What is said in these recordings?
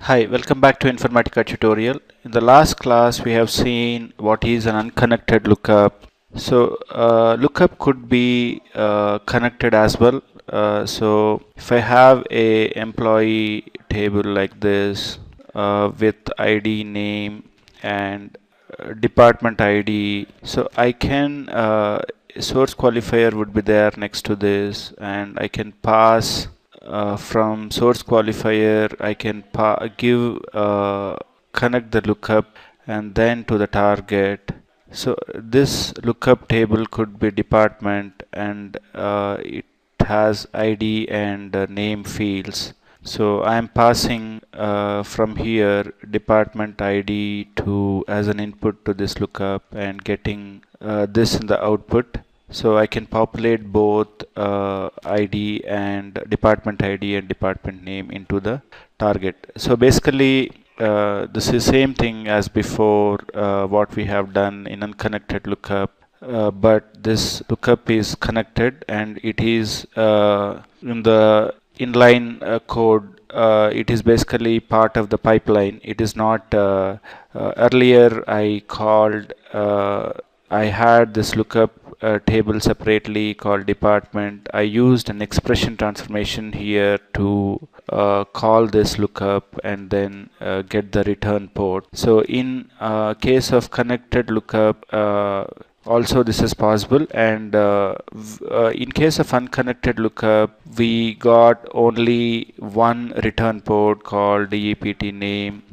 Hi, welcome back to Informatica tutorial. In the last class, we have seen what is an unconnected lookup. Lookup could be connected as well. If I have a employee table like this with ID, name, and department ID, so I can source qualifier would be there next to this, and I can pass from source qualifier. I can give connect the lookup and then to the target. So this lookup table could be department, and it has ID and name fields. So I am passing from here department ID to as an input to this lookup and getting this in the output. So I can populate both ID and department ID and department name into the target. So basically this is same thing as before what we have done in unconnected lookup, but this lookup is connected and it is in the inline code. It is basically part of the pipeline. It is not earlier I had this lookup table separately called department. I used an expression transformation here to call this lookup and then get the return port. So in case of connected lookup, also this is possible, and in case of unconnected lookup, we got only one return port called dept name.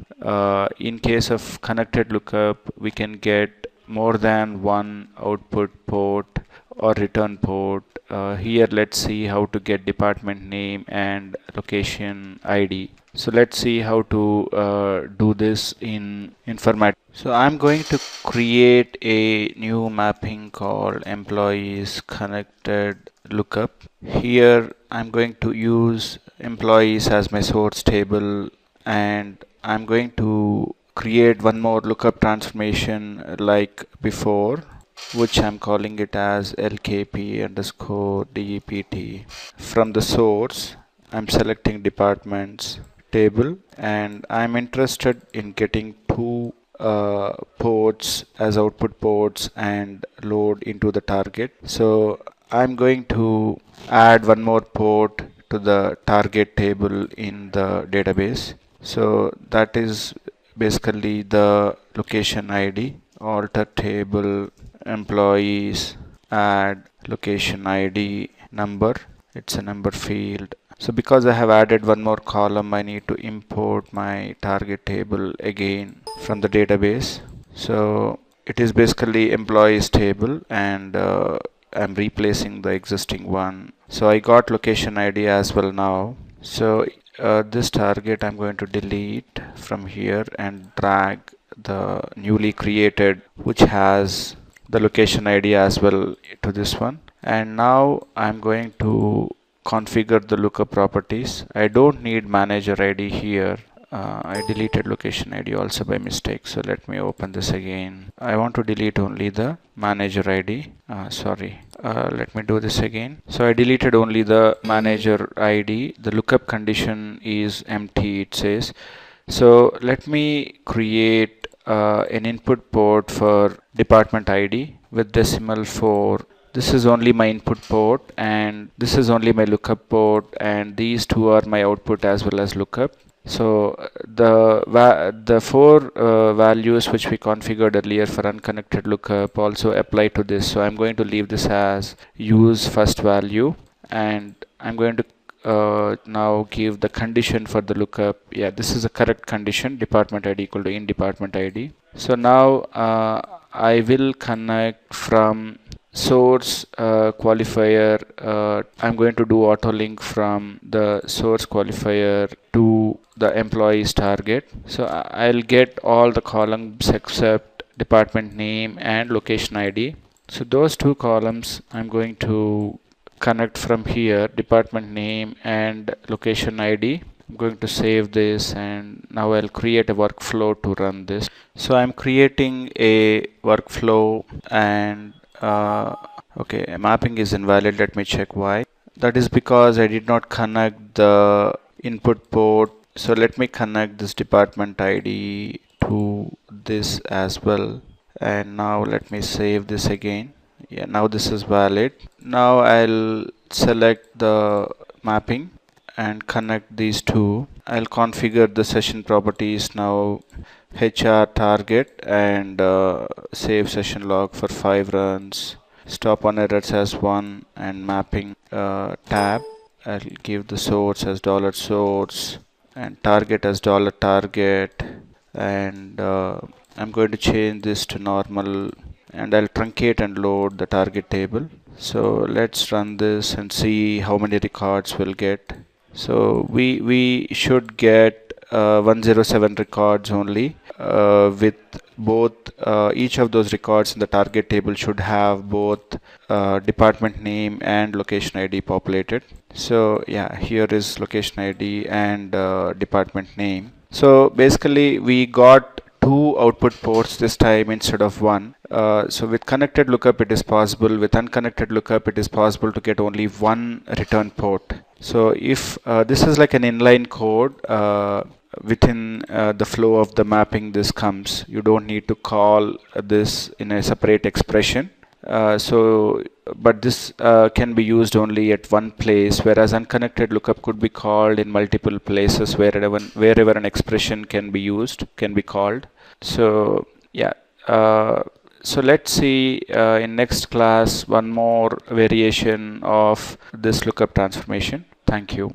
In case of connected lookup, we can get more than one output port or return port. Here let's see how to get department name and location ID. So let's see how to do this in Informatica. So I'm going to create a new mapping called employees connected lookup. Here I'm going to use employees as my source table, and I'm going to create one more lookup transformation like before, which I'm calling it as LKP underscore DEPT. From the source, I'm selecting departments table, and I'm interested in getting two ports as output ports and load into the target. So I'm going to add one more port to the target table in the database. So that is basically the location ID, alter table employees, add location ID number. It's a number field. So because I have added one more column, I need to import my target table again from the database. So it is basically employees table, and I'm replacing the existing one. So I got location ID as well now. So this target I'm going to delete from here and drag the newly created, which has the location ID as well, to this one. And now I'm going to configure the lookup properties. I don't need manager ID here. I deleted location ID also by mistake, so let me open this again. I want to delete only the manager ID. Let me do this again. So I deleted only the manager ID. The lookup condition is empty, it says. So let me create an input port for department ID with decimal 4. This is only my input port, and this is only my lookup port, and these two are my output as well as lookup. So the four values which we configured earlier for unconnected lookup also apply to this. So I'm going to leave this as use first value, and I'm going to now give the condition for the lookup. Yeah, this is a correct condition, department ID equal to in department ID. So now I will connect from source qualifier. I'm going to do auto link from the source qualifier to the employees target. So I'll get all the columns except department name and location ID. So those two columns I'm going to connect from here, department name and location ID. I'm going to save this, and now I'll create a workflow to run this. So I'm creating a workflow, and okay, mapping is invalid. Let me check why. That is because I did not connect the input port So let me connect this department ID to this as well. And now let me save this again. Yeah, now this is valid. Now I'll select the mapping and connect these two. I'll configure the session properties now, HR target, and save session log for 5 runs. Stop on errors as 1 and mapping tab. I'll give the source as $source and target as $target, and I'm going to change this to normal, and I'll truncate and load the target table. So let's run this and see how many records we'll get. So we should get 107 records only, with both each of those records in the target table should have both department name and location ID populated. So yeah, here is location ID and department name. So basically we got two output ports this time instead of one. So with connected lookup it is possible, with unconnected lookup it is possible to get only one return port. So if this is like an inline code, within the flow of the mapping this comes, you don't need to call this in a separate expression. But this can be used only at one place, whereas unconnected lookup could be called in multiple places wherever an expression can be used, can be called. So yeah, so let's see in next class one more variation of this lookup transformation. Thank you.